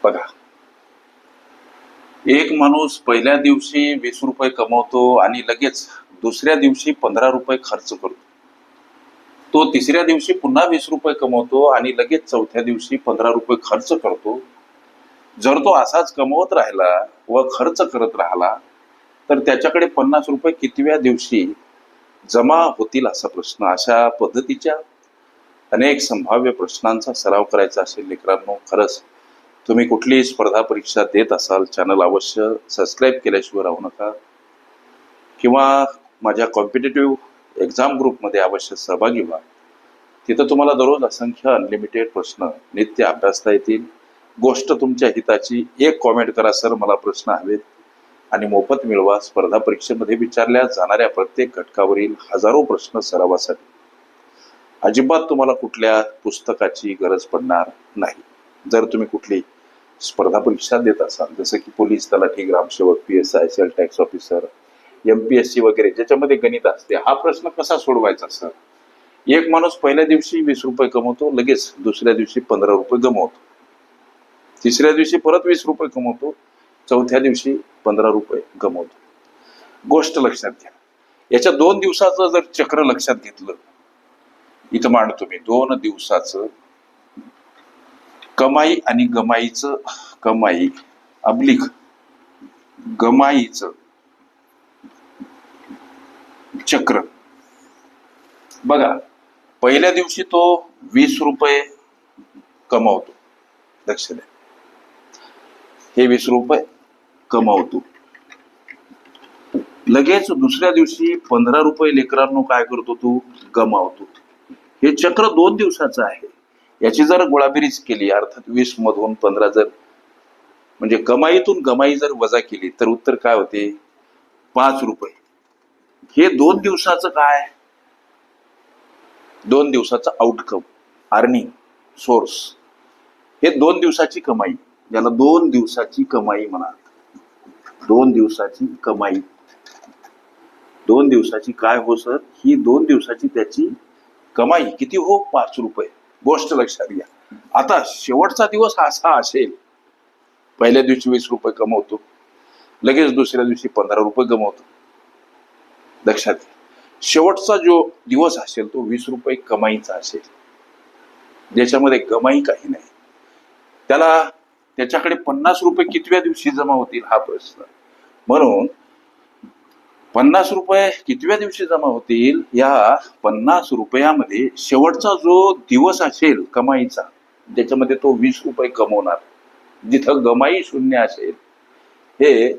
बघा, एक माणूस पहिल्या दिवशी 20 रुपये कमवतो आणि लगेच दुसऱ्या दिवशी 15 रुपये खर्च करतो. तो तिसऱ्या दिवशी पुन्हा 20 रुपये कमवतो आणि लगेच चौथ्या दिवशी 15 रुपये खर्च करतो. जर तो असाच कमवत राहिला व खर्च करत राहिला तर त्याच्याकडे 50 रुपये कितव्या दिवशी जमा होतील असा प्रश्न. अशा पद्धतीच्या अनेक संभाव्य प्रश्नांचा सराव करायचा असेल लेकरांनो, खरंच तुम्ही कुठलीही स्पर्धा परीक्षा देत असाल, चॅनल अवश्य सबस्क्राईब केल्याशिवाय राहू नका किंवा माझ्या कॉम्पिटेटिव्ह एक्झाम ग्रुपमध्ये अवश्य सहभागी व्हा. तिथं तुम्हाला दररोज असंख्य अनलिमिटेड प्रश्न नित्य अभ्यासता येतील. गोष्ट तुमच्या हिताची. एक कॉमेंट करा, सर मला प्रश्न हवेत, आणि मोफत मिळवा. स्पर्धा परीक्षेमध्ये विचारल्या जाणाऱ्या प्रत्येक घटकावरील हजारो प्रश्न सरावासाठी. अजिबात तुम्हाला कुठल्या पुस्तकाची गरज पडणार नाही. जर तुम्ही कुठली स्पर्धा परीक्षा देत असाल, जसं की पोलीस, तलाठी, ग्रामसेवक, PSI, sale tax officer, MPSC वगैरे, ज्याच्यामध्ये गणित असते, हा प्रश्न कसा सोडवायचा सर? एक माणूस पहिल्या दिवशी 20 रुपये कमवतो, लगेच दुसऱ्या दिवशी 15 रुपये गमवतो, तिसऱ्या दिवशी परत 20 रुपये कमवतो, चौथ्या दिवशी 15 रुपये गमवतो. गोष्ट लक्षात घ्या. याच्या 2 दिवसाचं जर चक्र लक्षात घेतलं, इथं मांडतो मी 2 दिवसाचं कमाई आणि गमाईचं, कमाई अब्लिक गमाईचं चक्र. बघा, पहिल्या दिवशी तो 20 रुपये कमावतो. लक्ष द्या, हे 20 रुपये कमावतो. लगेच दुसऱ्या दिवशी 15 रुपये लेकरांनो काय करतो, तो गमावतो. हे चक्र 2 दिवसाचं आहे. याची जर गोळाबेरीज केली, अर्थात 20 मधून 15 जर म्हणजे कमाईतून गमाई जर वजा केली तर उत्तर काय होते, 5 रुपये. हे 2 दिवसाचं काय, 2 दिवसाचं आउटकम, अर्निंग सोर्स. हे 2 दिवसाची कमाई, याला 2 दिवसाची कमाई म्हणा. 2 दिवसाची कमाई, 2 दिवसाची काय हो सर? ही 2 दिवसाची त्याची कमाई किती हो, 5 रुपये. गोष्ट लक्षात घ्या. आता शेवटचा दिवस असा असेल, पहिल्या दिवशी 20 रुपये कमवतो, लगेच दुसऱ्या दिवशी 15 रुपये गमवतो. लक्षात घ्या, शेवटचा जो दिवस असेल तो 20 रुपये कमाईचा असेल, ज्याच्यामध्ये गमाई काही नाही. त्याच्याकडे 50 रुपये कितव्या दिवशी जमा होतील हा प्रश्न. म्हणून 50 रुपये कितव्या दिवशी जमा होतील, या 50 रुपयामध्ये शेवटचा जो दिवस असेल कमाईचा, ज्याच्यामध्ये तो 20 रुपये कमवणार, जिथं गमाई 0 असेल, हे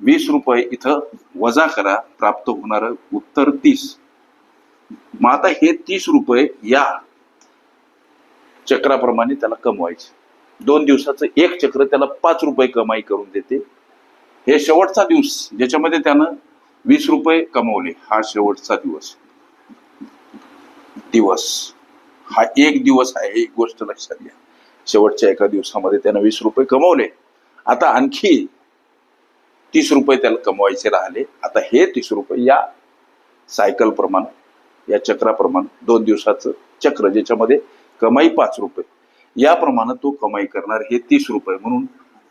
20 रुपये इथं वजा करा, प्राप्त होणार उत्तर 30. मग आता हे 30 रुपये या चक्राप्रमाणे त्याला कमवायचे. 2 दिवसाचं एक चक्र त्याला 5 रुपये कमाई करून देते. हे शेवटचा दिवस ज्याच्यामध्ये त्यानं 20 रुपये कमवले, हा शेवटचा दिवस हा एक दिवस आहे. एक गोष्ट लक्षात घ्या, शेवटच्या एका दिवसामध्ये त्यानं 20 रुपये कमवले. आता आणखी 30 रुपये त्याला कमवायचे राहिले. आता हे 30 रुपये या सायकल प्रमाणे, या चक्राप्रमाणे, 2 दिवसाचं चक्र ज्याच्यामध्ये कमाई 5 रुपये, याप्रमाणे तो कमाई करणार हे 30 रुपये. म्हणून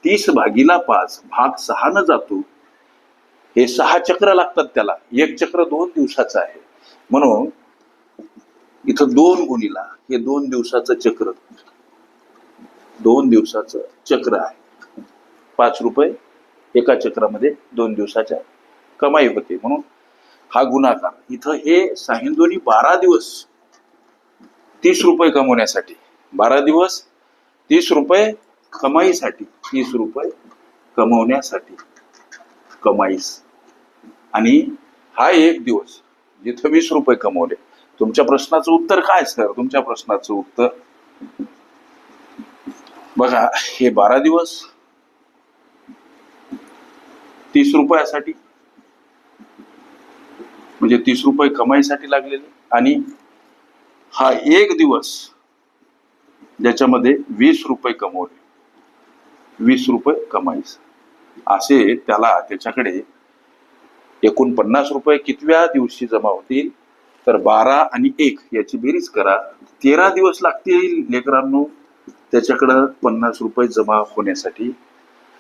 30/5 भाग 6 न जातो. हे 6 चक्र लागतात त्याला. एक चक्र 2 दिवसाचं आहे, म्हणून इथं 2 गुणिला हे 2 दिवसाचं चक्र, 2 दिवसाचं चक्र आहे. 5 रुपये एका चक्रामध्ये 2 दिवसाच्या कमाई होते, म्हणून हा गुणाकार. इथं हे 6 दोन्ही 12 दिवस 30 रुपये कमवण्यासाठी, 12 दिवस 30 रुपये कमाईसाठी, 30 रुपये कमवण्यासाठी, कमाईस. आणि हा एक दिवस जिथं 20 रुपये कमवले. तुमच्या प्रश्नाचं उत्तर काय सर? तुमच्या प्रश्नाचं उत्तर बघा, हे 12 दिवस 30 रुपयासाठी, म्हणजे 30 रुपये कमाईसाठी लागलेले, आणि हा एक दिवस ज्याच्यामध्ये 20 रुपये कमवले, 20 रुपये कमाईस. असे त्याच्याकडे एकूण 50 रुपये कितव्या दिवशी जमा होतील, तर 12 आणि 1 याची बेरीज करा, 13 दिवस लागतील लेकरांनो. त्याच्याकडं 50 रुपये जमा होण्यासाठी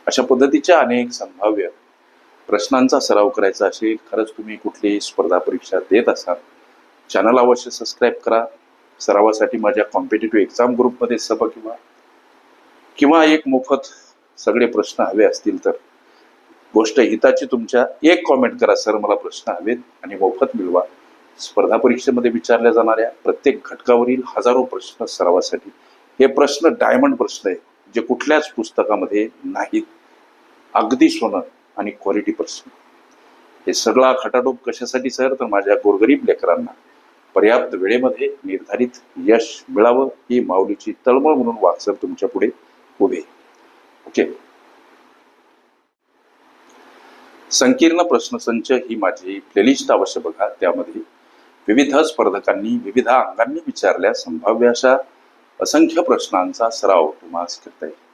अशा पद्धतीच्या अनेक संभाव्य प्रश्नांचा सराव करायचा असेल, खरंच तुम्ही कुठलीही स्पर्धा परीक्षा देत असाल, चॅनल अवश्य सबस्क्राईब करा. सरावासाठी माझ्या कॉम्पिटिटिव्ह एक्झाम ग्रुपमध्ये सहभागी व्हा किंवा एक मोफत सगळे प्रश्न हवे असतील तर गोष्ट हिताची तुमच्या एक कॉमेंट करा, सर मला प्रश्न हवेत आणि मोफत मिळवा. स्पर्धा परीक्षेमध्ये विचारल्या जाणाऱ्या प्रत्येक घटकावरील हजारो प्रश्न सरावासाठी. हे प्रश्न डायमंड प्रश्न आहेत, जे कुठल्याच पुस्तकामध्ये नाहीत. अगदी सोनं आणि क्वालिटी प्रश्न. हे सगळा खटाटोप कशासाठी सर, तर माझ्या गोरगरीब लेकरांना पर्याप्त वेळेमध्ये निर्धारित यश मिळावं ही माऊलीची तळमळ म्हणून वाटसर तुमच्या पुढे उभे. ओके. संकीर्ण प्रश्नसंच ही माझी प्लेलिस्ट अवश्य बघा. त्यामध्ये विविध स्पर्धकांनी विविध अंगांनी विचारल्या संभाव्य अशा असंख्य प्रश्नांचा सराव तुम्हाला करता येईल.